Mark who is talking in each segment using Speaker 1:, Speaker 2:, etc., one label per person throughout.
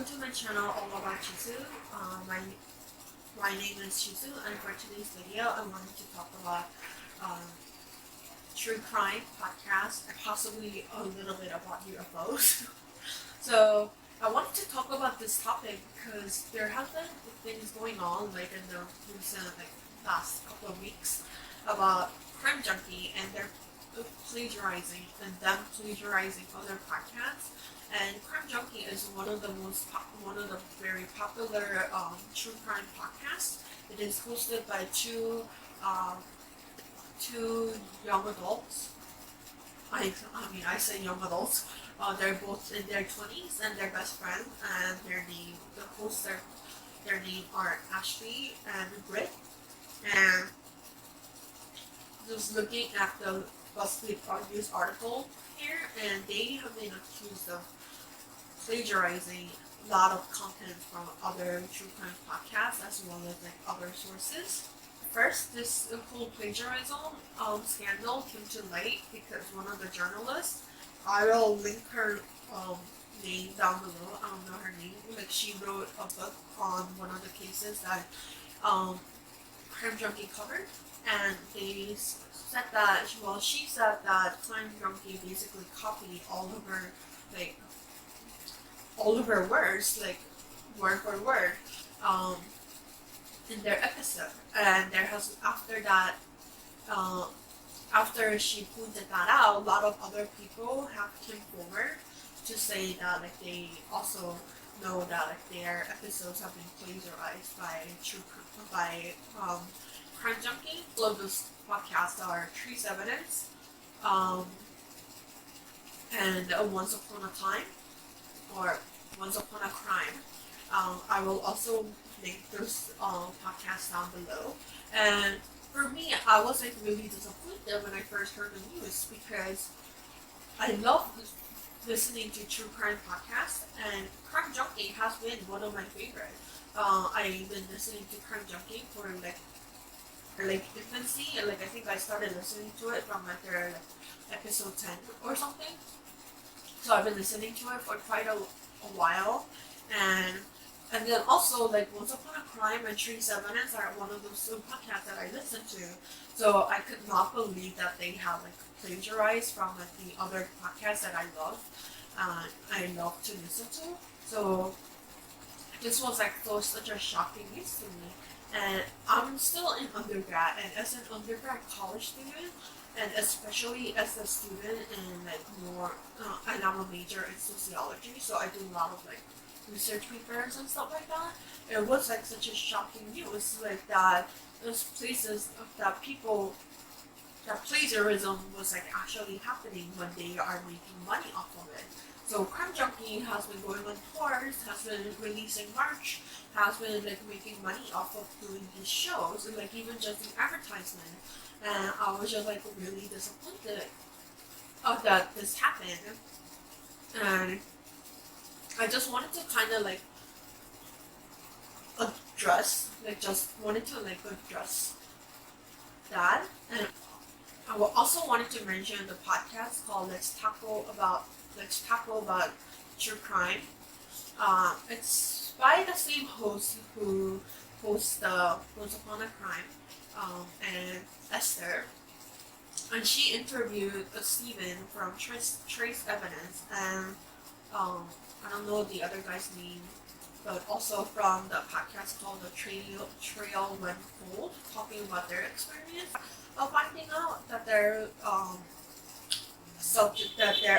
Speaker 1: Welcome to my channel all about Jisu. My name is Jisu, and for today's video I wanted to talk about true crime podcast and possibly a little bit about UFOs. So I wanted to talk about this topic because there have been things going on like in the recent last couple of weeks about Crime Junkie and their plagiarizing other podcasts. And Crime Junkie is one of the very popular true crime podcasts. It is hosted by two young adults. I say young adults. They're both in their 20s and they're best friends. And their name are Ashley and Brit. And just looking at the Buzzfeed news article here, and they have been accused of plagiarizing a lot of content from other true crime podcasts as well as other sources. First, this whole plagiarism scandal came to light because one of the journalists, I will link her name down below. I don't know her name. She wrote a book on one of the cases that Crime Junkie covered, and they said that she said that Crime Junkie basically copied all of her words, word for word, in their episode. And after she pointed that out, a lot of other people have come forward to say that they also know that their episodes have been plagiarized by Crime Junkie. All of those podcasts are Trace Evidence, and Once Upon a Time, or Once Upon a Crime. I will also link those podcasts down below. And for me, I was really disappointed when I first heard the news because I love listening to true crime podcasts, and Crime Junkie has been one of my favorites. I've been listening to Crime Junkie for infancy, and I think I started listening to it from their episode 10 or something. So I've been listening to it for quite a while, and then also Once Upon a Crime and Trace Evidence are one of those podcasts that I listen to. So I could not believe that they have plagiarized from the other podcasts that I love to listen to. So this was such a shocking news to me. And I'm still in undergrad, and as an undergrad college student, and especially as a student in and I'm a major in sociology, so I do a lot of research papers and stuff like that. It was such a shocking news that those places that plagiarism was actually happening when they are making money off of it. So Crime Junkie has been going on tours, has been releasing merch, has been making money off of doing these shows, and even just the advertisement. And I was just really disappointed that this happened. And I just wanted to kind of address that. And I also wanted to mention the podcast called Let's Tackle About True Crime. It's by the same host who hosts the Once Upon a Crime, and Esther. And she interviewed Steven from Trace Evidence, and I don't know the other guy's name, but also from the podcast called The Trail Went Cold, talking about their experience of finding out that their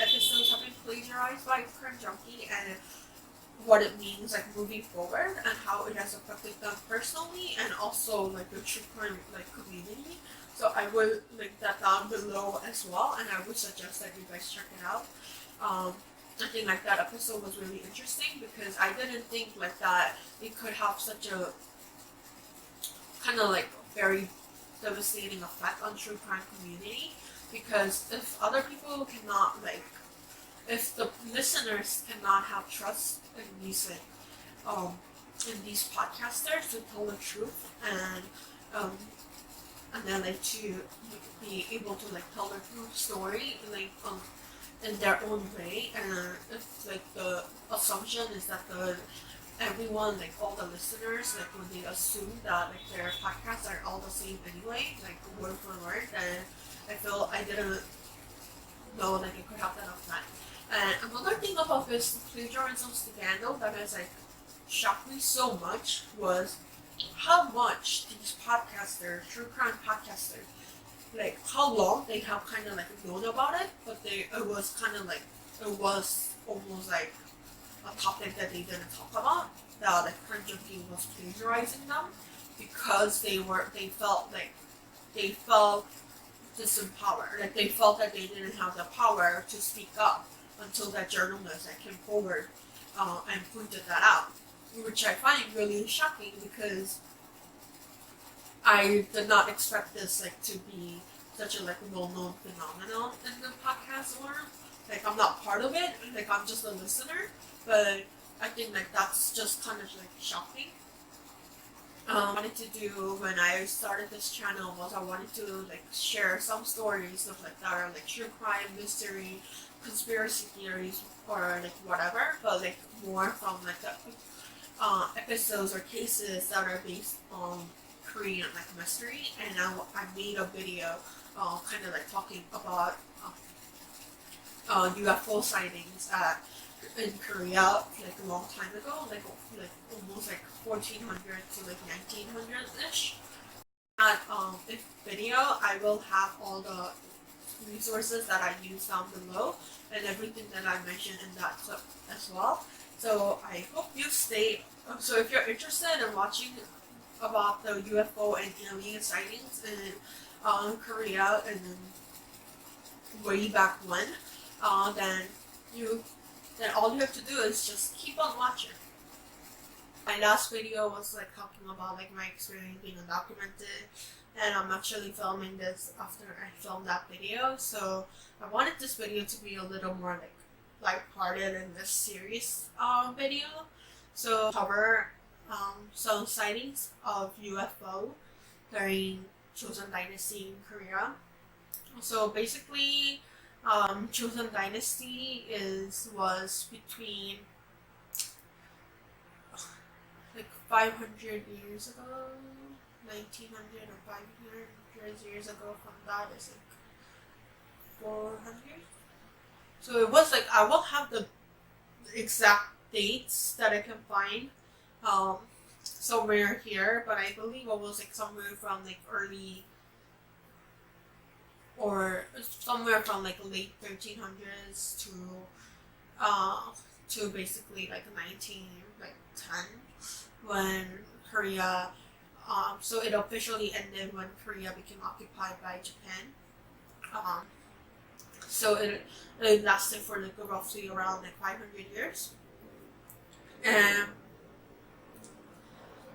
Speaker 1: episodes have been plagiarized by Crime Junkie, and what it means moving forward, and how it has affected them personally, and also the true crime community. So I will link that down below as well, and I would suggest that you guys check it out. I think that episode was really interesting because I didn't think that it could have such a kind of very devastating effect on true crime community, because if other people cannot if the listeners cannot have trust in these podcasters to tell the truth, and then to be able to tell their true story in their own way, and it's like the assumption is that everyone, like all the listeners, like when they assume that like their podcasts are all the same anyway, like word for word, and I feel I didn't know like it could happen of that. And another thing about this plagiarism scandal that has like shocked me so much was how much these podcasters, true crime podcasters, like how long they have kind of like known about it, but it was kind of like it was almost like a topic that they didn't talk about. That like Crime Junkie was plagiarizing them because they felt disempowered, like they felt that they didn't have the power to speak up until that journalist like came forward and pointed that out, which I find really shocking because I did not expect this like to be such a like well-known phenomenon in the podcast world. Like I'm not part of it, like I'm just a listener, but I think like that's just kind of like shocking. What I wanted to do when I started this channel was I wanted to like share some stories of like that are like true crime, mystery, conspiracy theories, or like whatever, but like more from like the episodes or cases that are based on Korean like mystery. And I made a video kind of like talking about UFO sightings in Korea like a long time ago, like almost like 1400 to like 1900s-ish. At this video, I will have all the resources that I use down below and everything that I mentioned in that clip as well. So I hope you stay. So if you're interested in watching about the UFO and alien sightings in Korea and way back when, then all you have to do is just keep on watching. My last video was like talking about like my experience being undocumented, and I'm actually filming this after I filmed that video. So I wanted this video to be a little more like lighthearted in this series video. So cover some sightings of UFO during Joseon Dynasty in Korea. So basically, Joseon Dynasty was between like 500 years ago, 1900 or 500 years ago. From that is like 400. So it was like I will have the exact dates that I can find somewhere here, but I believe it was like somewhere from like early or somewhere from like late 1300s to basically like 1910 when Korea so it officially ended when Korea became occupied by Japan. So it lasted for like roughly around like 500 years. And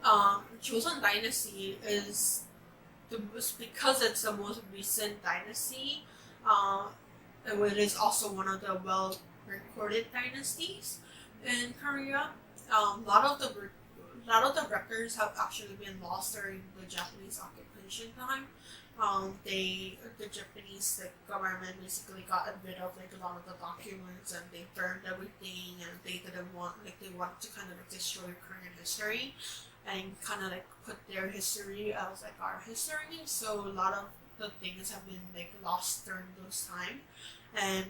Speaker 1: Joseon Dynasty is because it's the most recent dynasty. It is also one of the well-recorded dynasties in Korea. A lot of the records have actually been lost during the Japanese occupation time. The Japanese government basically got rid of like a lot of the documents, and they burned everything, and they didn't want they wanted to kind of destroy Korean history and kind of put their history as our history. So a lot of the things have been lost during those time, and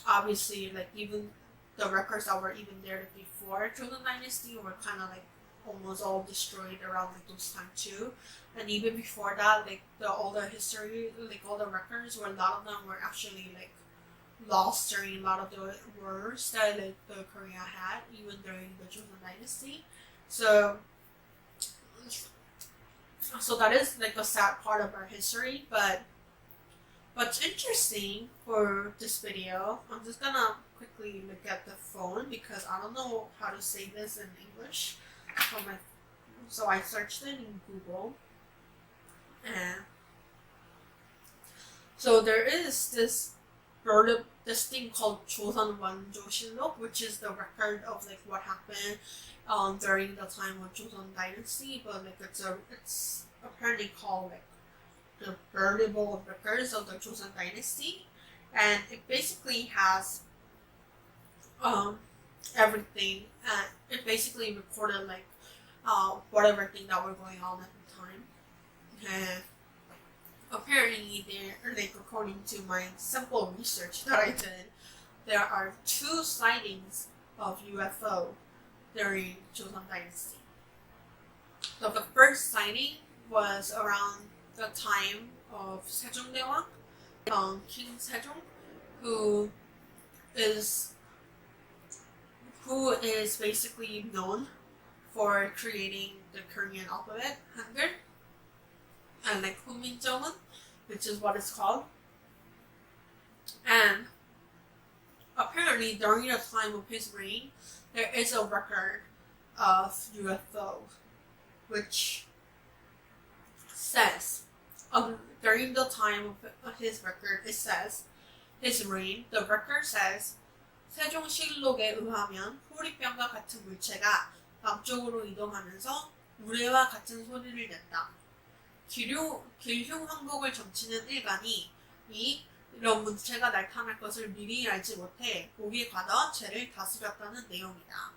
Speaker 1: obviously even the records that were even there before Joseon Dynasty were kind of almost all destroyed around those time too. And even before that, all the history, all the records, where a lot of them were actually lost during a lot of the wars that the Korea had, even during the Joseon Dynasty. So that is a sad part of our history. But what's interesting for this video, I'm just gonna quickly look at the phone because I don't know how to say this in English. So I searched it in Google, and so there is this thing called 조선왕조실록, which is the record of what happened during the time of Joseon Dynasty, but it's apparently called the Veritable records of the Joseon Dynasty. and it basically has everything, and it basically recorded like whatever thing that were going on at the time. And apparently, there, like according to my simple research that I did, there are 2 sightings of UFO during Joseon Dynasty. So the first sighting was around the time of Sejongdaewang, King Sejong, who is basically known for creating the Korean alphabet, Hangul, and like Hunminjeongeun, which is what it's called. And apparently during the time of his reign, there is a record of UFO, which says, during the time of his record, it says, his reign, the record says, 세종실록에 의하면 호리병과 같은 물체가 남쪽으로 이동하면서 우레와 같은 소리를 냈다. 길흉 항복을 점치는 일간이 이런 물체가 나타날 것을 미리 알지 못해 목이 가다 죄를 다스렸다는 내용이다.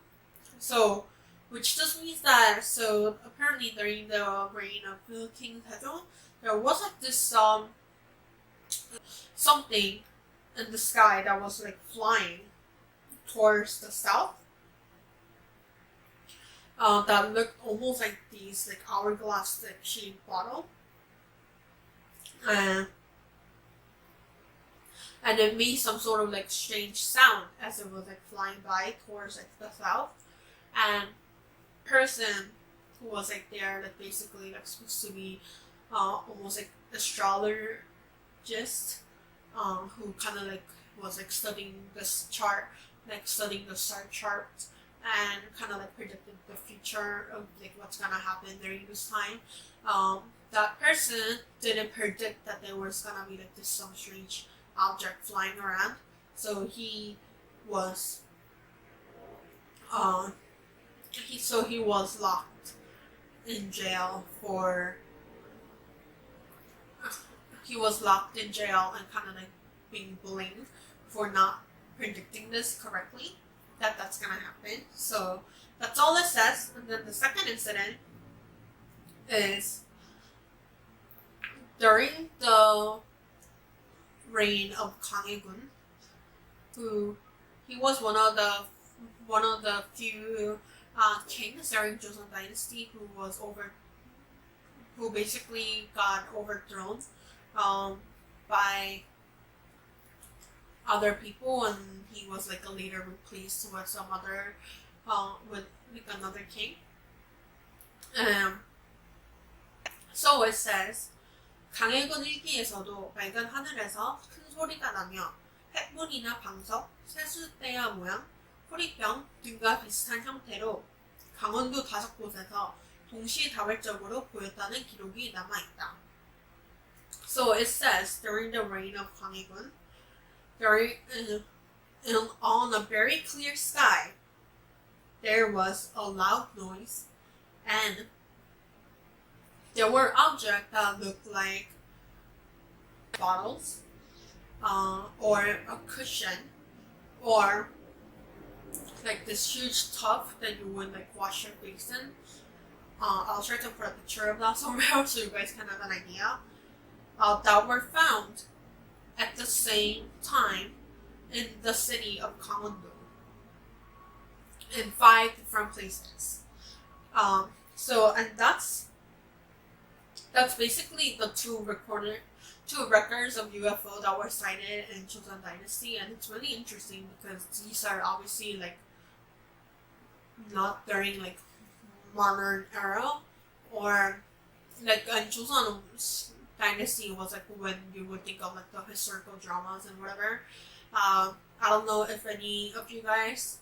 Speaker 1: So, which just means that, so apparently during the reign of King Sejong, there was like this something in the sky that was like flying towards the south, that looked almost like these like hourglass like shaped bottle, and it made some sort of like strange sound as it was like flying by towards like the south. And person who was like there, like basically like supposed to be almost like astrologist, who kind of like was like studying this chart, like studying the star chart, and kind of like predicted the future of like what's gonna happen during this time. That person didn't predict that there was gonna be like this some strange object flying around, so he was he was locked in jail and kind of like being blamed for not predicting this correctly, that's gonna happen. So that's all it says. And then the second incident is during the reign of Kanghaegun, who he was one of the few kings during Joseon Dynasty who basically got overthrown by other people, and he was like later replaced with some other with like another king. So it says, 강해군 일기에서도 맑은 하늘에서 큰 소리가 나며 햇문이나 방석, 세숫대야 모양, 호리병 등과 비슷한 형태로 강원도 5곳에서 동시다발적으로 보였다는 기록이 남아있다. So it says, during the reign of Kanghaegun, on a very clear sky, there was a loud noise, and there were objects that looked like bottles, or a cushion, or like this huge tub that you would like wash your face in. I'll try to put a picture of that somewhere so you guys can have an idea. That were found at the same time in the city of Gangwon-do in 5 different places. So, and that's basically the two records of UFO that were cited in Joseon Dynasty, and it's really interesting because these are obviously like not during like modern era, or like in Joseon Dynasty was like when you would think of like the historical dramas and whatever. I don't know if any of you guys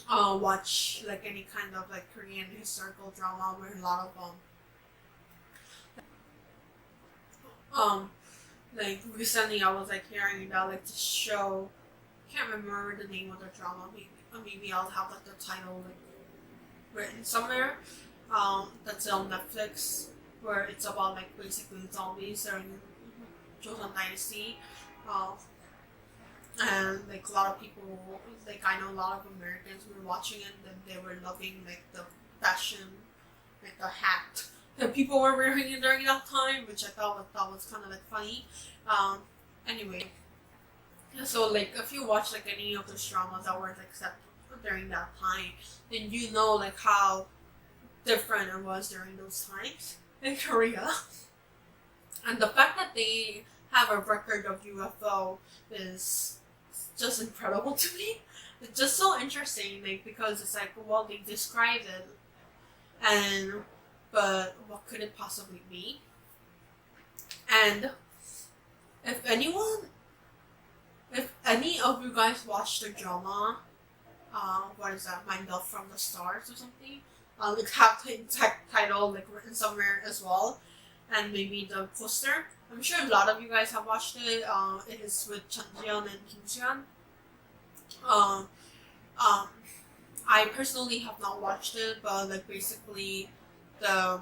Speaker 1: watch like any kind of like Korean historical drama where a lot of like recently I was like hearing about like this show. I can't remember the name of the drama. Maybe I'll have like the title like written somewhere. That's on Netflix, where it's about like basically zombies during Joseon Dynasty. And like a lot of people, like I know a lot of Americans were watching it and they were loving like the fashion, like the hat that people were wearing during that time, which I thought was kind of like funny. Anyway, so like if you watch like any of those dramas that were like set during that time, then you know like how different it was during those times in Korea. And the fact that they have a record of UFO is just incredible to me. It's just so interesting, like because it's like, well, they described it, but what could it possibly be? And if any of you guys watched the drama, what is that? My Love from the Stars or something. Like have the exact title like written somewhere as well, and maybe the poster. I'm sure a lot of you guys have watched it. It is with Jeon and Joseon. I personally have not watched it, but like basically, the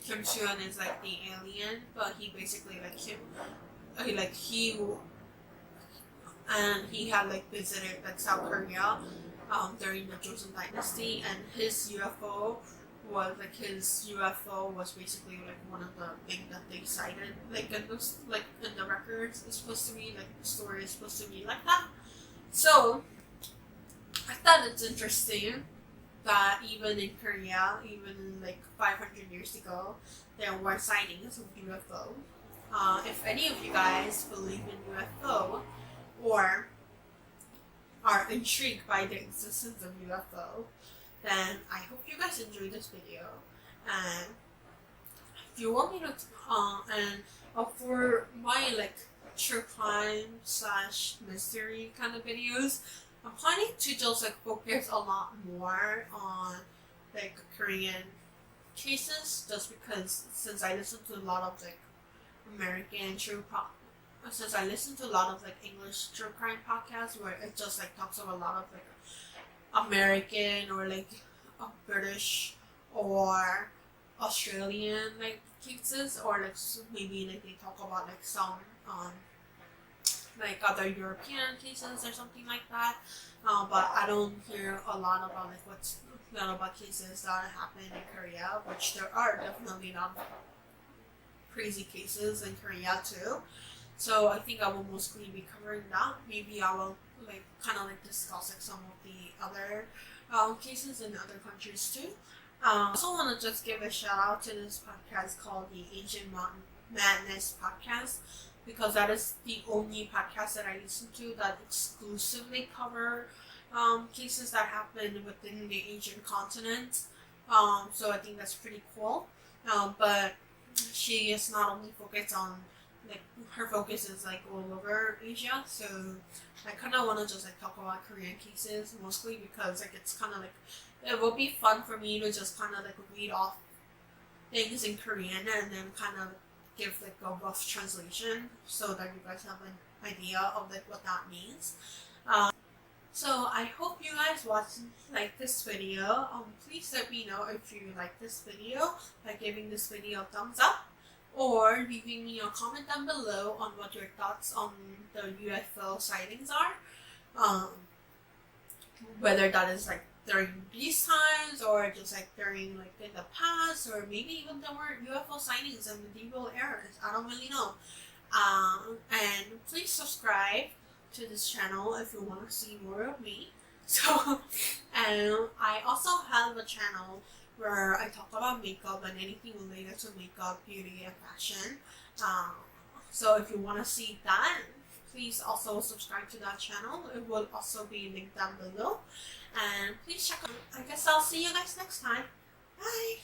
Speaker 1: Joseon is like the alien, but he basically like he had like visited like South Korea, during the Joseon Dynasty, and his UFO was basically like one of the things that they cited like in the records. It's supposed to be like the story is supposed to be like that. So I thought it's interesting that even in Korea, even like 500 years ago, there were sightings of UFO. If any of you guys believe in UFO or are intrigued by the existence of UFO, then I hope you guys enjoyed this video. And if you want me to, for my like true crime / mystery kind of videos, I'm planning to just like focus a lot more on like Korean cases, just because since I listen to a lot of like since I listen to a lot of like English true crime podcasts where it just like talks about a lot of like American or like British or Australian like cases, or like maybe like they talk about like some like other European cases or something like that. But I don't hear a lot about like what's not about cases that happen in Korea, which there are definitely not crazy cases in Korea too. So I think I will mostly be covering that. Maybe I will like kind of like discuss like some of the other cases in other countries too. I also want to just give a shout out to this podcast called the Asian Madness Podcast, because that is the only podcast that I listen to that exclusively cover cases that happen within the Asian continent. So I think that's pretty cool. But she is not only focused on like her focus is like all over Asia, so I kind of want to just like talk about Korean cases mostly because like it's kind of like it will be fun for me to just kind of like read off things in Korean and then kind of give like a rough translation so that you guys have an idea of like what that means. So I hope you guys like this video. Please let me know if you like this video by giving this video a thumbs up, or leaving me a comment down below on what your thoughts on the UFO sightings are. Whether that is like during these times or just like during like in the past, or maybe even there were UFO sightings in medieval eras. I don't really know. And please subscribe to this channel if you want to see more of me. So, and I also have a channel where I talk about makeup and anything related to makeup, beauty, and fashion. So if you want to see that, please also subscribe to that channel. It will also be linked down below. And please check out. I guess I'll see you guys next time. Bye!